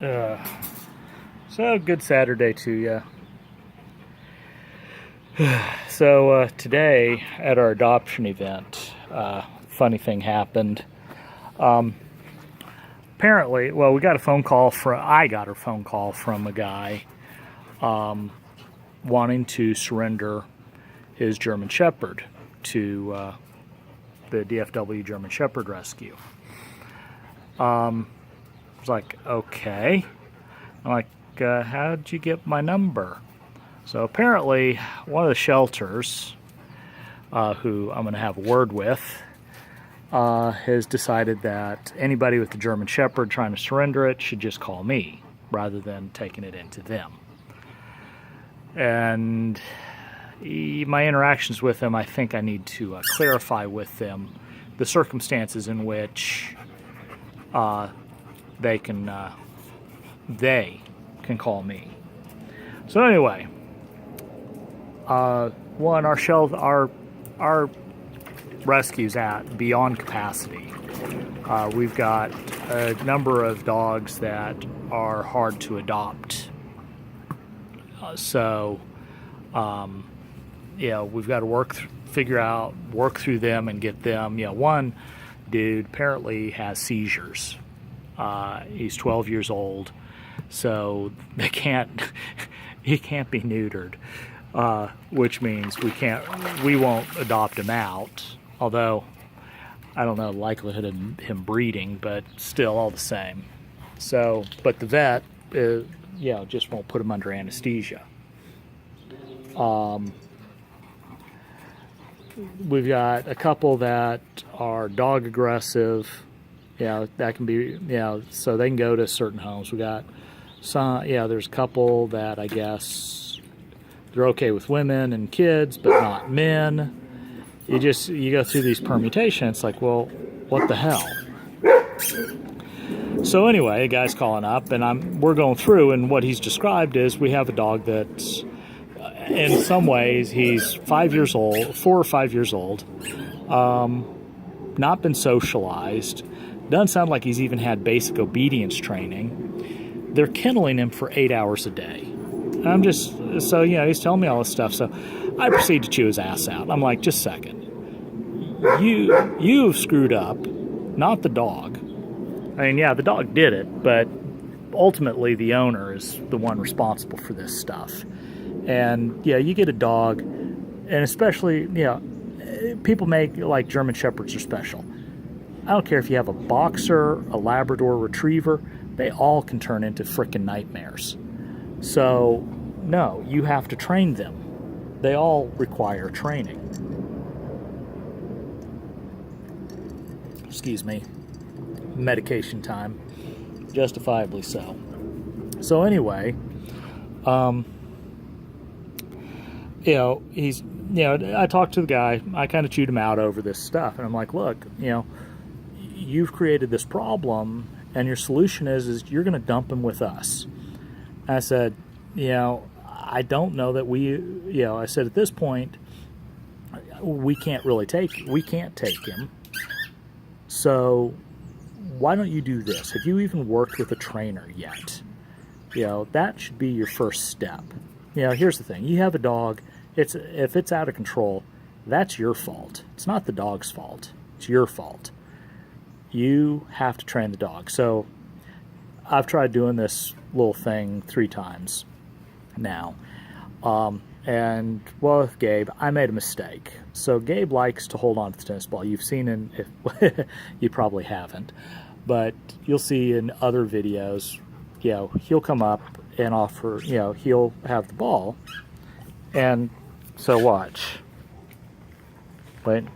Uh, so good Saturday to you. So today at our adoption event, funny thing happened. Apparently, well, we got a phone call from. I got a phone call from a guy wanting to surrender his German Shepherd to the DFW German Shepherd Rescue. I was like, okay. I'm like, how'd you get my number? So apparently, one of the shelters, who I'm going to have a word with, has decided that anybody with the German Shepherd trying to surrender it should just call me rather than taking it into them. And my interactions with them, I think I need to clarify with them the circumstances in which they can call me. So anyway, one, our rescue's at beyond capacity. We've got a number of dogs that are hard to adopt. We've got to work through them and get them. One dude apparently has seizures. He's 12 years old, so he can't be neutered, which means we won't adopt him out. Although I don't know the likelihood of him breeding, but still all the same. So, but the vet, just won't put him under anesthesia. We've got a couple that are dog aggressive. That can be, so they can go to certain homes. We got some, there's a couple that I guess they're okay with women and kids, but not men. You go through these permutations. It's like, well, what the hell? So anyway, a guy's calling up, and we're going through, and what he's described is we have a dog that's, in some ways, he's 4 or 5 years old, not been socialized. Doesn't sound like he's even had basic obedience training. They're kenneling him for 8 hours a day. He's telling me all this stuff. So I proceed to chew his ass out. I'm like, just a second. You've screwed up, not the dog. I mean, the dog did it, but ultimately the owner is the one responsible for this stuff. And you get a dog, and especially, people make like German Shepherds are special. I don't care if you have a boxer, a Labrador retriever, they all can turn into frickin' nightmares. So, no, you have to train them. They all require training. Excuse me. Medication time. Justifiably so. So anyway, I talked to the guy. I kind of chewed him out over this stuff. And I'm like, look, you've created this problem, and your solution is you're going to dump him with us. And I said, I don't know that I said at this point, we can't take him. So why don't you do this? Have you even worked with a trainer yet? That should be your first step. Here's the thing. You have a dog. If it's out of control, that's your fault. It's not the dog's fault. It's your fault. You have to train the dog. So I've tried doing this little thing 3 times now. With Gabe, I made a mistake. So Gabe likes to hold on to the tennis ball. You've seen you probably haven't, but you'll see in other videos, he'll come up and offer, he'll have the ball. And so watch. Wait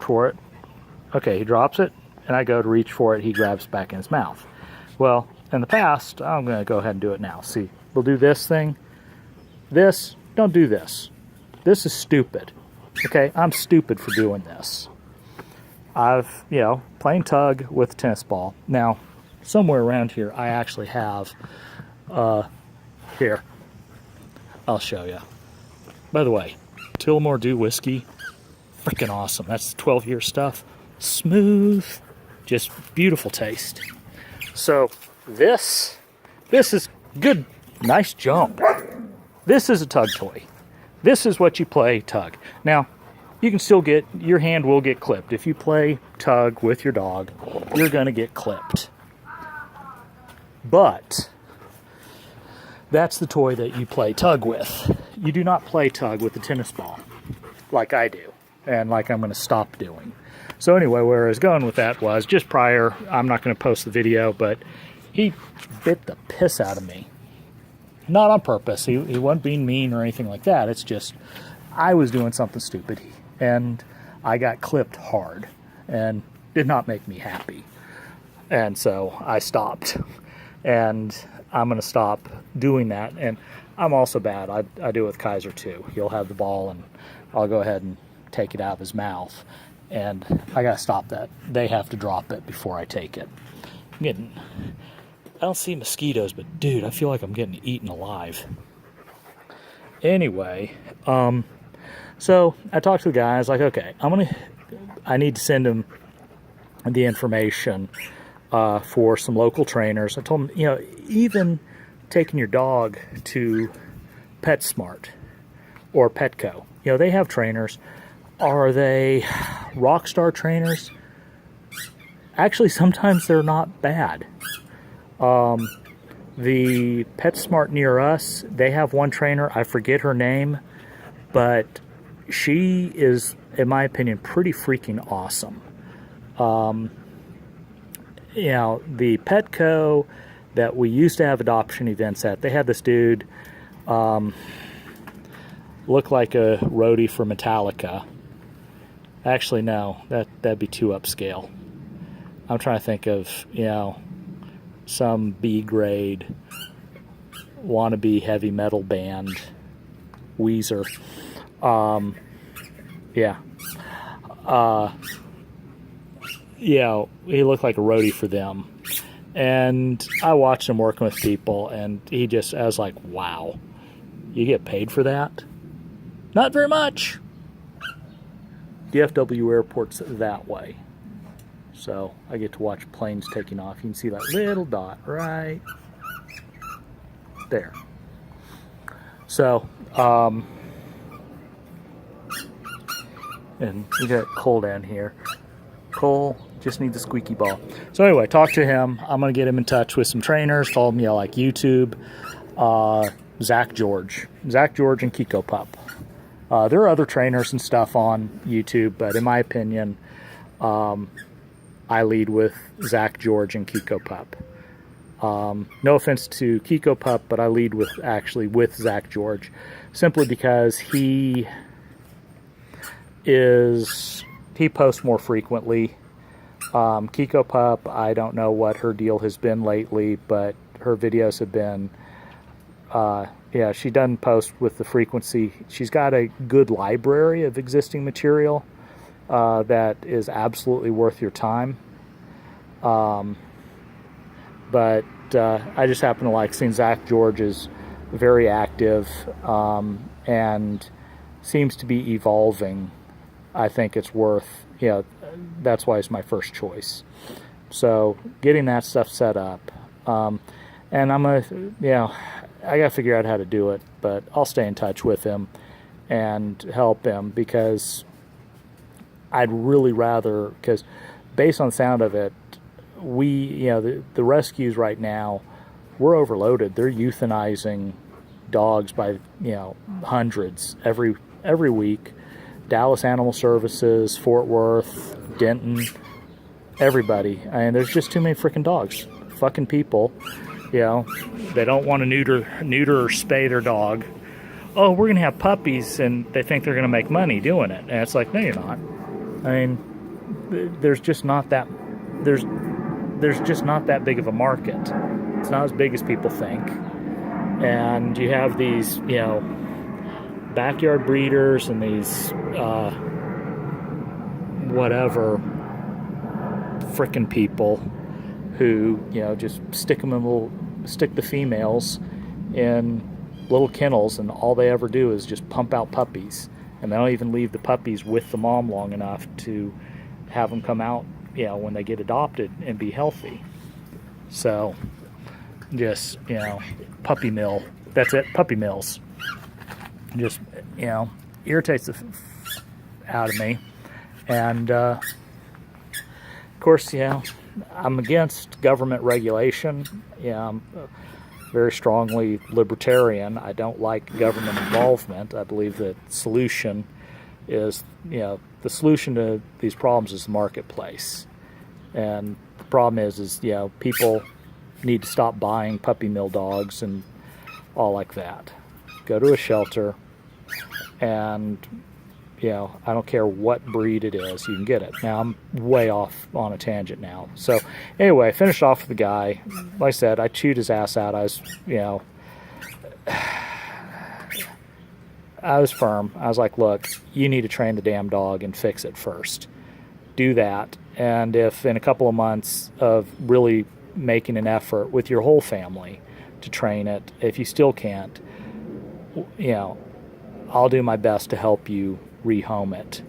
for it. Okay, he drops it, and I go to reach for it. He grabs it back in his mouth. Well, in the past, I'm going to go ahead and do it now. See, we'll do this thing. Don't do this. This is stupid. Okay, I'm stupid for doing this. I've, playing tug with a tennis ball. Now, somewhere around here, I actually have, here. I'll show you. By the way, Tullamore Dew whiskey, freaking awesome. That's 12-year stuff. Smooth, just beautiful taste. So this This is good. Nice jump. This is a tug toy. This is what you play tug. Now, you can still get, your hand will get clipped. If you play tug with your dog, you're going to get clipped. But that's the toy that you play tug with. You do not play tug with a tennis ball like I do, and like I'm going to stop doing. So anyway, where I was going with that was just prior, I'm not going to post the video, but he bit the piss out of me. Not on purpose. He wasn't being mean or anything like that. It's just I was doing something stupid, and I got clipped hard, and did not make me happy. And so I stopped, and I'm going to stop doing that. And I'm also bad. I do it with Kaiser too. He'll have the ball, and I'll go ahead and take it out of his mouth. And I got to stop that. They have to drop it before I take it. I don't see mosquitoes, but dude, I feel like I'm getting eaten alive. Anyway, so I talked to the guy. I was like, okay, I need to send him the information for some local trainers. I told him, even taking your dog to PetSmart or Petco, they have trainers. Are they Rockstar trainers? Actually, sometimes they're not bad. The PetSmart near us, they have one trainer. I forget her name, but she is, in my opinion, pretty freaking awesome. The Petco that we used to have adoption events at, they had this dude look like a roadie for Metallica. Actually, no, that'd be too upscale. I'm trying to think of, some B-grade wannabe heavy metal band, Weezer. He looked like a roadie for them. And I watched him working with people, and I was like, wow, you get paid for that? Not very much. DFW Airport's that way. So I get to watch planes taking off. You can see that little dot right there. So, and we got Cole down here. Cole just needs a squeaky ball. So anyway, talk to him. I'm going to get him in touch with some trainers. Told him, like YouTube, Zach George and Kiko Pup. There are other trainers and stuff on YouTube, but in my opinion, I lead with Zach George and Kiko Pup. No offense to Kiko Pup, but I lead with Zach George, simply because he posts more frequently. Kiko Pup, I don't know what her deal has been lately, but her videos have been, she doesn't post with the frequency. She's got a good library of existing material that is absolutely worth your time. But I just happen to like seeing Zach George is very active and seems to be evolving. I think it's worth, that's why it's my first choice. So getting that stuff set up. And I'm I got to figure out how to do it, but I'll stay in touch with him and help him, because I'd really rather, because based on the sound of it, the rescues right now, we're overloaded. They're euthanizing dogs by, hundreds every week. Dallas Animal Services, Fort Worth, Denton, everybody. And there's just too many freaking dogs. Fucking people, they don't want to neuter or spay their dog. Oh, we're going to have puppies, and they think they're going to make money doing it. And it's like, no, you're not. I mean, there's just not that big of a market. It's not as big as people think. And you have these, backyard breeders and these whatever frickin' people who just stick the females in little kennels, and all they ever do is just pump out puppies, and they don't even leave the puppies with the mom long enough to have them come out when they get adopted and be healthy. So Just, puppy mill. That's it, puppy mills. Just, irritates the out of me. And, of course, I'm against government regulation. I'm very strongly libertarian. I don't like government involvement. I believe that the solution to these problems is the marketplace. And the problem is people need to stop buying puppy mill dogs and all like that. Go to a shelter, and I don't care what breed it is, you can get it. Now I'm way off on a tangent now. So anyway, I finished off with the guy. Like I said, I chewed his ass out. I was firm. I was like, look, you need to train the damn dog and fix it first. Do that. And if in a couple of months of really making an effort with your whole family to train it, if you still can't, I'll do my best to help you rehome it.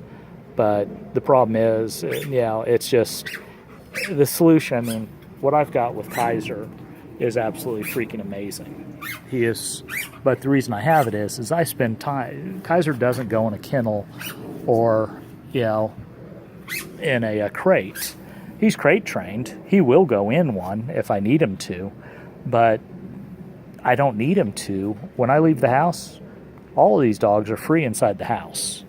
But the problem is, it's just the solution. I mean, what I've got with Kaiser is absolutely freaking amazing. He is, but the reason I have it is I spend time. Kaiser doesn't go in a kennel or, in a crate. He's crate trained. He will go in one if I need him to, but I don't need him to. When I leave the house, all of these dogs are free inside the house.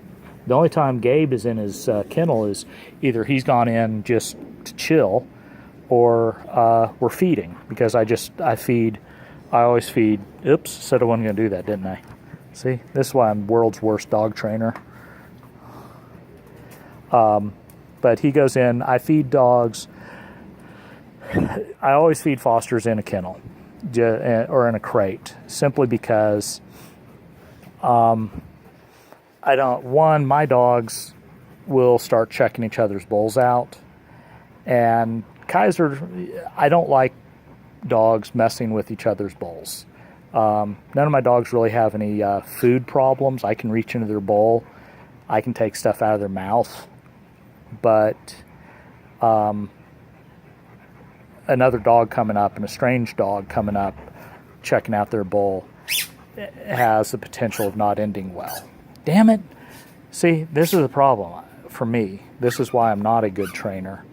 The only time Gabe is in his kennel is either he's gone in just to chill, or we're feeding, because I always feed. Oops, said I wasn't going to do that, didn't I? See, this is why I'm world's worst dog trainer. But he goes in, I feed dogs. I always feed Fosters in a kennel or in a crate, simply because my dogs will start checking each other's bowls out. And Kaiser, I don't like dogs messing with each other's bowls. None of my dogs really have any food problems. I can reach into their bowl. I can take stuff out of their mouth. But another dog coming up and a strange dog coming up, checking out their bowl, has the potential of not ending well. Damn it. See, this is the problem for me. This is why I'm not a good trainer,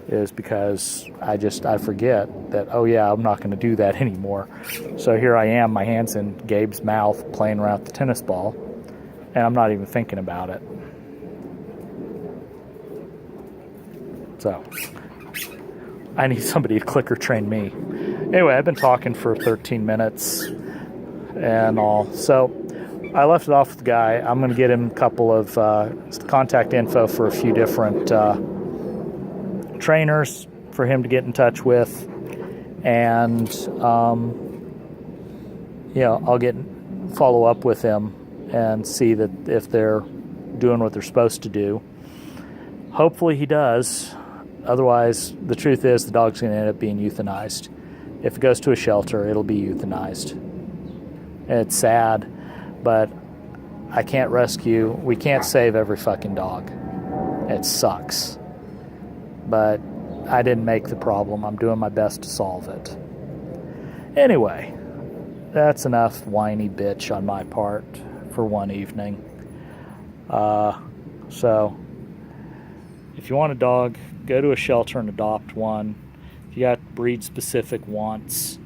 is because I forget that, oh yeah, I'm not going to do that anymore. So here I am, my hand's in Gabe's mouth playing around with the tennis ball, and I'm not even thinking about it. So I need somebody to clicker train me. Anyway, I've been talking for 13 minutes and all. So I left it off with the guy. I'm going to get him a couple of contact info for a few different trainers for him to get in touch with. And, I'll follow up with him and see that if they're doing what they're supposed to do. Hopefully he does. Otherwise, the truth is the dog's going to end up being euthanized. If it goes to a shelter, it'll be euthanized. It's sad, but we can't save every fucking dog. It sucks. But I didn't make the problem. I'm doing my best to solve it. Anyway, that's enough whiny bitch on my part for one evening. So, if you want a dog, go to a shelter and adopt one. If you got breed-specific wants,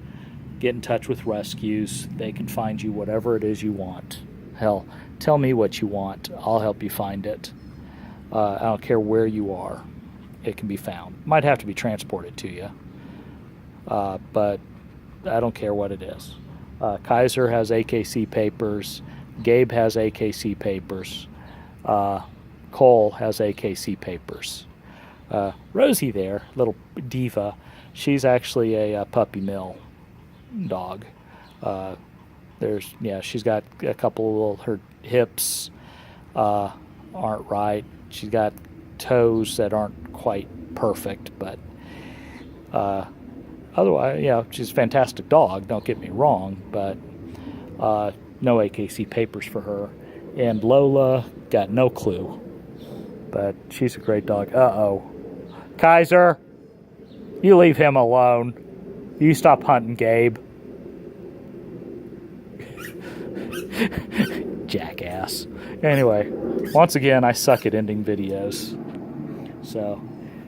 get in touch with rescues. They can find you whatever it is you want. Hell, tell me what you want. I'll help you find it. I don't care where you are. It can be found. Might have to be transported to you. But I don't care what it is. Kaiser has AKC papers. Gabe has AKC papers. Cole has AKC papers. Rosie there, little diva, she's actually a puppy mill dog. She's got a couple of her hips aren't right. She's got toes that aren't quite perfect, but otherwise, she's a fantastic dog, don't get me wrong, but no AKC papers for her. And Lola, got no clue, but she's a great dog. Uh-oh. Kaiser, you leave him alone. You stop hunting, Gabe. Jackass. Anyway, once again, I suck at ending videos. So,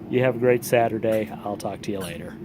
you have a great Saturday. I'll talk to you later.